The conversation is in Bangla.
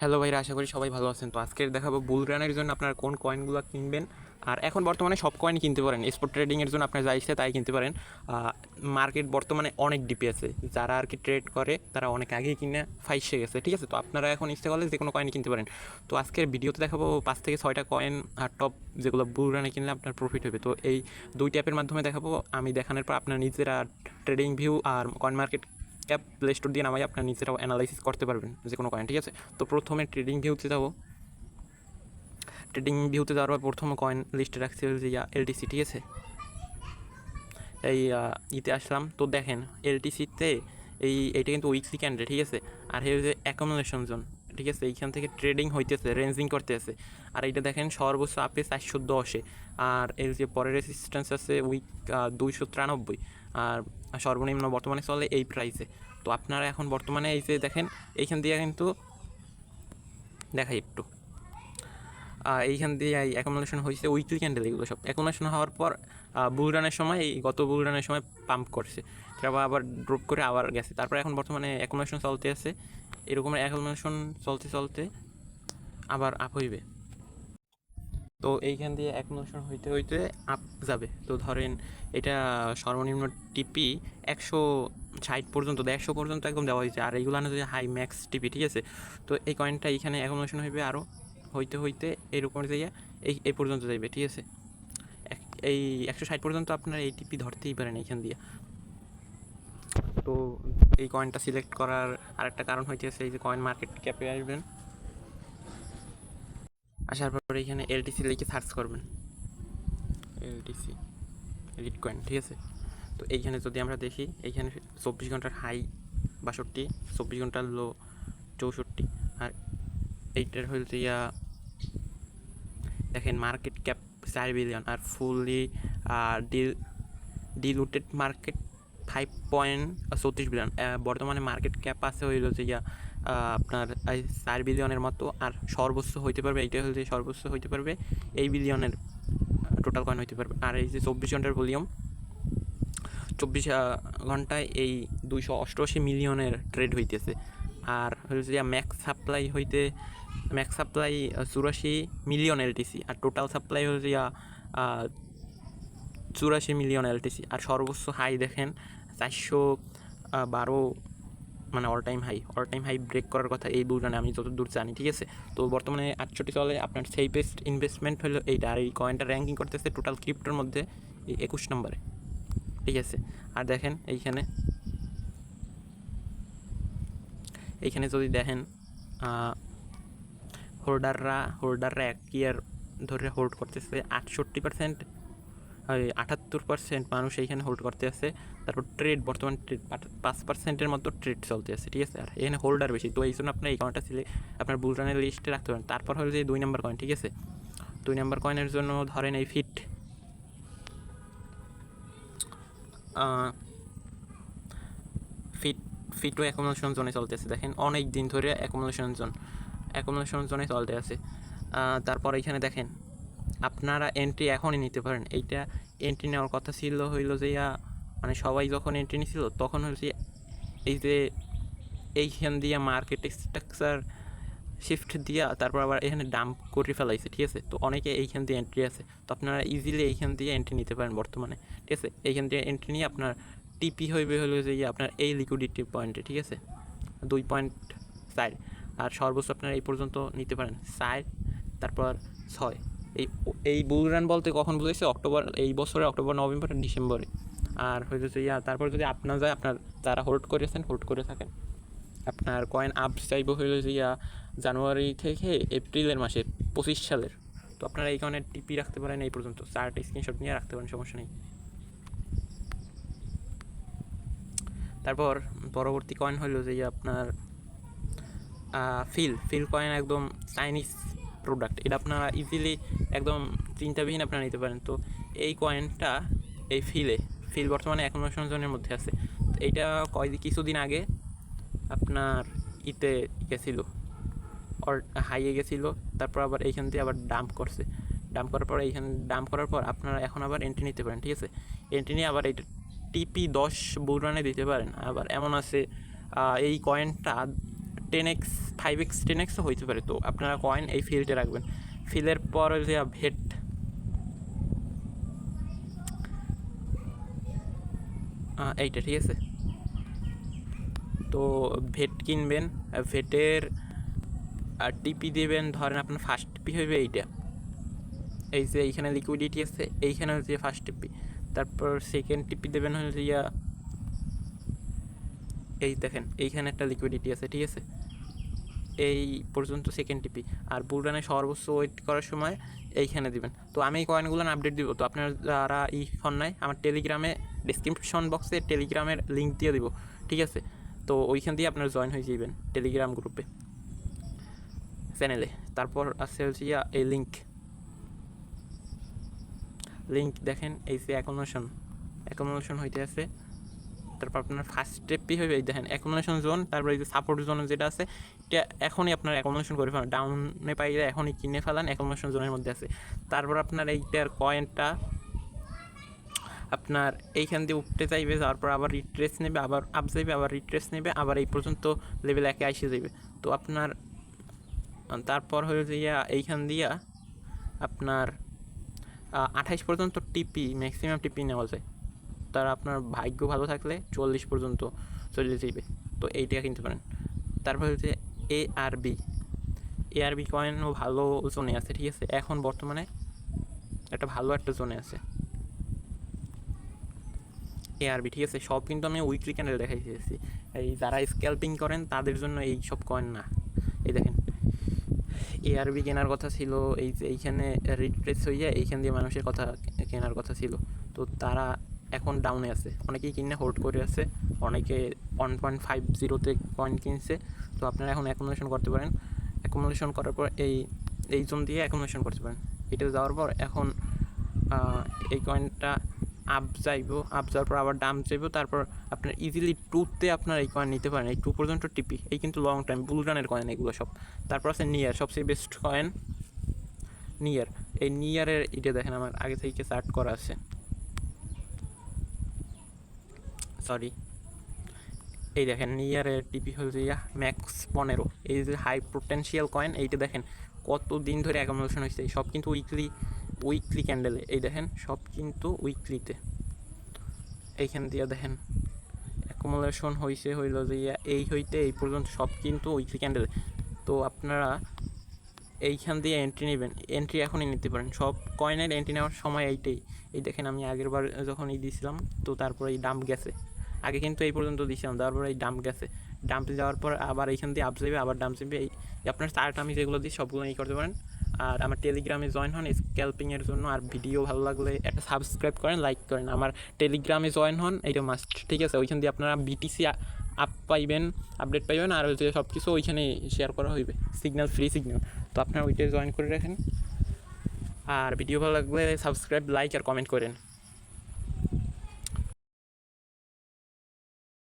হ্যালো ভাইরা, আশা করি সবাই ভালো আছেন। তো আজকে দেখাবো বুল রানের জন্য আপনারা কোন কয়েনগুলো কিনবেন। আর এখন বর্তমানে সব কয়েন কিনতে পারেন, স্পট ট্রেডিংয়ের জন্য আপনার যা ইচ্ছে তাই কিনতে পারেন। মার্কেট বর্তমানে অনেক ডিপে আছে, যারা আর কি ট্রেড করে তারা অনেক আগেই কিনে ফাইসে গেছে, ঠিক আছে। তো আপনারা এখন ইচ্ছে করলে যে কোনো কয়েন কিনতে পারেন। তো আজকের ভিডিওতে দেখাবো 5 থেকে 6টা কয়েন আর টপ যেগুলো বুল রানে কিনলে আপনার প্রফিট হবে। তো এই দুইটি অ্যাপের মাধ্যমে দেখাবো, আমি দেখানোর পর আপনার নিজেরা ট্রেডিং ভিউ আর coin market app play store দিয়ে নামাই আপনার নিজেরাও অ্যানালাইসিস করতে পারবেন যে কোনো কয়েন, ঠিক আছে। তো প্রথমে ট্রেডিং ভিউতে যাবো। ট্রেডিং ভিউতে যাওয়ার পর প্রথম কয়েন লিস্টে রাখছি যে এলটিসি, ঠিক আছে। এই ইতে আসলাম, তো দেখেন এলটিসিতে এইটা কিন্তু উইকলি ক্যান্ডেল, ঠিক আছে। আর এই যে অ্যাকোমোলেশন জোন, ঠিক আছে, এইখান থেকে ট্রেডিং হইতেছে, রেঞ্জিং করতে আছে। আর এইটা দেখেন সর্বোচ্চ আপে 410-এ। আর এর যে পরের রেসিস্ট্যান্স আছে উইক 293, আর সর্বনিম্ন বর্তমানে চলে এই প্রাইসে। তো আপনারা এখন বর্তমানে এই যে দেখেন এইখান দিয়ে কিন্তু দেখাই একটু, এইখান দিয়ে অ্যাকোমোলেশন হয়েছে উইকলি ক্যান্ডেল, এগুলো সব অ্যাকোমোলেশন হওয়ার পর বুলরানের সময়, এই গত বুলরানের সময় পাম্প করছে, তারপর আবার ড্রপ করে আবার গেছে। তারপর এখন বর্তমানে অ্যাকোমোলেশন চলতে আছে, এরকম অ্যাকোমোলেশন চলতে চলতে আবার আপ হইবে। তো এইখান দিয়ে অ্যাকোমোলেশন হইতে হইতে আপ যাবে। তো ধরেন এটা সর্বনিম্ন টিপি 160 পর্যন্ত, 150 পর্যন্ত একদম দেওয়া হয়েছে। আর এইগুলো যে হাই ম্যাক্স টিপি, ঠিক আছে। তো এই কয়েনটা এইখানে অ্যাকোমোলেশন হইবে আরও হইতে হইতে এরকম যাইয়া এই পর্যন্ত যাইবে, ঠিক আছে। এই 160 পর্যন্ত আপনার এই টিপি ধরতেই পারেন এইখান দিয়ে। তো এই কয়েনটা সিলেক্ট করার আরেকটা কারণ হইতেছে এই যে কয়েন মার্কেট ক্যাপে আসবেন, আসার পর এইখানে এলটিসি লিখে সার্চ করবেন, এলটিসি লিট কয়েন, ঠিক আছে। তো এইখানে যদি আমরা দেখি, এইখানে 24 ঘন্টার হাই 62, 24 ঘন্টার লো 64, আর এইটার হইতে দেখেন মার্কেট ক্যাপ 4 বিলিয়ন, আর ফুললি ডিলুটেড মার্কেট 5.34 বিলিয়ন। বর্তমানে মার্কেট ক্যাপ আছে হইল যে আপনার 4 বিলিয়নের মতো, আর সর্বোচ্চ হইতে পারবে, এইটা হচ্ছে সর্বোচ্চ হইতে পারবে এই বিলিয়নের টোটাল কয়েন হইতে পারবে। আর এই যে 24 ঘন্টার ভলিউম, 24 ঘন্টায় এই 288 মিলিয়নের ট্রেড হইতেছে। আর হচ্ছে ম্যাক্স সাপ্লাই 84 মিলিয়ন এলটিসি, আর টোটাল সাপ্লাই হচ্ছে 84 মিলিয়ন এলটিসি। আর সর্বোচ্চ হাই দেখেন 412, মানে অল টাইম হাই ব্রেক করার কথা এই বুলরানে, আমি যতদূর জানি, ঠিক আছে। তো বর্তমানে 68 চলে। আপনার সেফেস্ট ইনভেস্টমেন্ট হলো এইটা। আর এই কয়েনটা র্যাঙ্কিং করতেছে টোটাল ক্রিপ্টোর মধ্যে 21 নম্বরে, ঠিক আছে। আর দেখেন এইখানে যদি দেখেন হোল্ডাররা 1 ইয়ার ধরে হোল্ড করতেছে 68%, 78% মানুষ এইখানে হোল্ড করতে আছে। তারপর ট্রেড, বর্তমান ট্রেড 5%-এর মতো ট্রেড চলতে আছে, ঠিক আছে। আর এখানে হোল্ডার বেশি, তো এই জন্য আপনার এই কয়েনটা আপনার বুলরানের লিস্টে রাখতে পারেন। তারপর হলো যে 2 নম্বর কয়েন, ঠিক আছে। 2 নম্বর কয়েনের জন্য ধরেন এই ফিটও অ্যাকোমোলেশন জোনে চলতে আছে, দেখেন অনেক দিন ধরে অ্যাকোমোলেশন জোনে চলতে আছে। তারপর এখানে দেখেন আপনারা এন্ট্রি এখনই নিতে পারেন। এইটা এন্ট্রি নেওয়ার কথা ছিল হইল যে মানে সবাই যখন এন্ট্রি নিছিল তখন হচ্ছে এই যে এইখান দিয়ে মার্কেট স্ট্রাকচার শিফট দিয়া তারপর আবার এখানে ডাম্প করে ফেলাইছে, ঠিক আছে। তো অনেকে এইখান দিয়ে এন্ট্রি আছে, তো আপনারা ইজিলি এইখান দিয়ে এন্ট্রি নিতে পারেন বর্তমানে, ঠিক আছে। এইখান দিয়ে এন্ট্রি নিয়ে আপনার টিপি হইবে হলো যে আপনার এই লিকুইডিটি পয়েন্টে, ঠিক আছে, 2.4। আর সর্বোচ্চ আপনারা এই পর্যন্ত নিতে পারেন 4, তারপর 6। এই বুল রান বলতে কখন বুঝেছে? অক্টোবর, এই বছরের অক্টোবর, নভেম্বর, ডিসেম্বরে। আর হয়েছে তারপর যদি আপনার যায়, আপনার যারা হোল্ড করে থাকেন, আপনার কয়েন আপ চাইব হইল যে জানুয়ারি থেকে এপ্রিলের মাসে 25 সালের। তো আপনারা এই কয়েনের টিপি রাখতে পারেন এই পর্যন্ত, 4টা স্ক্রিনশট নিয়ে রাখতে পারেন, সমস্যা নেই। তারপর পরবর্তী কয়েন হইল যে আপনার ফিল কয়েন, একদম চাইনিজ প্রোডাক্ট। এটা আপনারা ইজিলি একদম চিন্তাবিহীন আপনারা নিতে পারেন। তো এই কয়েনটা এই ফিল বর্তমানে অ্যাকোমোলেশন জোনের মধ্যে আছে। তো এইটা কিছুদিন আগে আপনার গেছিল, হাইয়ে গেছিলো, তারপর আবার এইখান দিয়ে আবার ডাম্প করার পর আপনারা এখন আবার এন্ট্রি নিতে পারেন, ঠিক আছে। এন্ট্রি নিয়ে আবার এইটা টিপি 10 বুল রানে দিতে পারেন। আবার এমন আছে এই কয়েনটা 10x 5x 10x হইতে পারে। তো আপনারা কয়েন এই ফিল্ডে রাখবেন। ফিলের পর যে ভেট এইটা ঠিক আছে। তো ভেট কিনবেন, ভেটের টিপি দেবেন, ধরেন আপনার ফার্স্ট টিপি হইবে এইটা, এই যে এইখানে লিকুইডিটি আছে, এইখানে হচ্ছে ফার্স্ট টিপি। তারপর সেকেন্ড টিপি দেবেন হচ্ছে এই দেখেন এইখানে একটা লিকুইডিটি আছে, ঠিক আছে, এই পর্যন্ত সেকেন্ড টিপি। আর বুলরানে সর্বোচ্চ ওয়েট করার সময় এইখানে দিবেন। তো আমি এই কয়েনগুলো আপডেট দিব। তো আপনার যারা ফোন নাই, আমার টেলিগ্রামে ডিসক্রিপশন বক্সে টেলিগ্রামের লিঙ্ক দিয়ে দিব, ঠিক আছে। তো ওইখান দিয়ে আপনারা জয়েন হয়ে যাবেন টেলিগ্রাম গ্রুপে, চ্যানেলে। তারপর আছে হচ্ছে এই লিঙ্ক দেখেন, এই যে অ্যাকোমোডেশন হইতে আছে। তারপর আপনার ফার্স্ট স্টেপই হবে এই দেখেন অ্যাকোমোডেশন জোন। তারপর এই যে সাপোর্ট জোন যেটা আছে, এটা এখনই আপনার অ্যাকোমোডেশন করে ফেলেন, ডাউনে পাইলে এখনই কিনে ফেলান, অ্যাকোমোডেশন জোনের মধ্যে আছে। তারপর আপনার এইটার কয়েনটা আপনার এইখান দিয়ে উঠতে চাইবে, যাওয়ার পর আবার রিট্রেস নেবে, আবার আপ যাইবে, আবার রিট্রেস নেবে, আবার এই পর্যন্ত লেভেল 1 এসে যাবে। তো আপনার তারপর হয়ে যে এইখান দিয়া আপনার 28 পর্যন্ত টিপি, ম্যাক্সিমাম টিপি নেওয়া যায়। তার আপনার ভাগ্য ভালো থাকলে 40 পর্যন্ত চলে যাইবে। তো এইটা কিনতে পারেন। তারপর হচ্ছে এআরবি কয়েনও ভালো জোনে আছে, ঠিক আছে। এখন বর্তমানে একটা ভালো একটা জোনে আছে এআরবি, ঠিক আছে। সব কিন্তু আমি উইকলি ক্যান্ডেল দেখাইতেছি। এই যারা স্ক্যাল্পিং করেন তাদের জন্য এই সব কয়েন না। এই দেখেন এআরবি কেনার কথা ছিল, এই যে এইখানে রিট্রেস হয়ে যায়, এইখান দিয়ে মানুষের কথা কেনার কথা ছিল। তো তারা এখন ডাউনে আছে, অনেকেই কিনে হোল্ড করে আছে, অনেকে 1.50-তে কয়েন কিনছে। তো আপনারা এখন অ্যাকুমুলেশন করতে পারেন। অ্যাকুমুলেশন করার পর এই জোন দিয়ে অ্যাকুমুলেশন করতে পারেন। এটা যাওয়ার পর এখন এই কয়েনটা আপ যাওয়ার পর আবার ডাউন যাইব। তারপর আপনার ইজিলি 2তে আপনার এই কয়েন নিতে পারেন, এই 2 পর্যন্ত টিপি। এই কিন্তু লং টাইম বুলরানের কয়েন এগুলো সব। তারপর আছে নিয়ার, সবচেয়ে বেস্ট কয়েন নিয়ার। এই নিয়ারের এটা দেখেন আমার আগে থেকে চার্ট করা আছে, সরি, এই দেখেন নিয়ারের টিপি হচ্ছে ম্যাক্স 15। এই যে হাই পোটেনশিয়াল কয়েন, এইটা দেখেন কত দিন ধরে অ্যাকোমোডেশন হয়েছে। সব কিন্তু উইকলি ক্যান্ডেলে, এই দেখেন সব কিন্তু উইকলিতে। এইখান দিয়ে দেখেন অ্যাকুমুলেশন হইল যে এই হইতে এই পর্যন্ত সব কিন্তু উইকলি ক্যান্ডেলে। তো আপনারা এইখান দিয়ে এন্ট্রি নেবেন, এন্ট্রি এখনই নিতে পারেন। সব কয়েনের এন্ট্রি নেওয়ার সময় এইটাই। এই দেখেন আমি আগের বার যখন দিয়েছিলাম, তো তারপরে এই ডাম্প গেছে, আগে কিন্তু এই পর্যন্ত দিয়েছিলাম, তারপরে এই ডাম্প গেছে, ডাম্পে যাওয়ার পর আবার এইখান দিয়ে আপ যাবে, আবার ডাম্প যাবে। এই আপনার চার্ট আমি যেগুলো দিই সবগুলো এই করতে পারেন। আর আমার টেলিগ্রামে জয়েন হন স্ক্যাল্পিংয়ের জন্য। আর ভিডিও ভালো লাগলে একটা সাবস্ক্রাইব করেন, লাইক করেন, আমার টেলিগ্রামে জয়েন হন, এইটা মাস্ট, ঠিক আছে। ওইখান দিয়ে আপনারা বিটিসি পাইবেন, আপডেট পাইবেন, আর হচ্ছে সব কিছু ওইখানে শেয়ার করা হইবে, সিগন্যাল, ফ্রি সিগন্যাল। তো আপনারা ওইটাই জয়েন করে রাখেন। আর ভিডিও ভালো লাগলে সাবস্ক্রাইব, লাইক আর কমেন্ট করেন।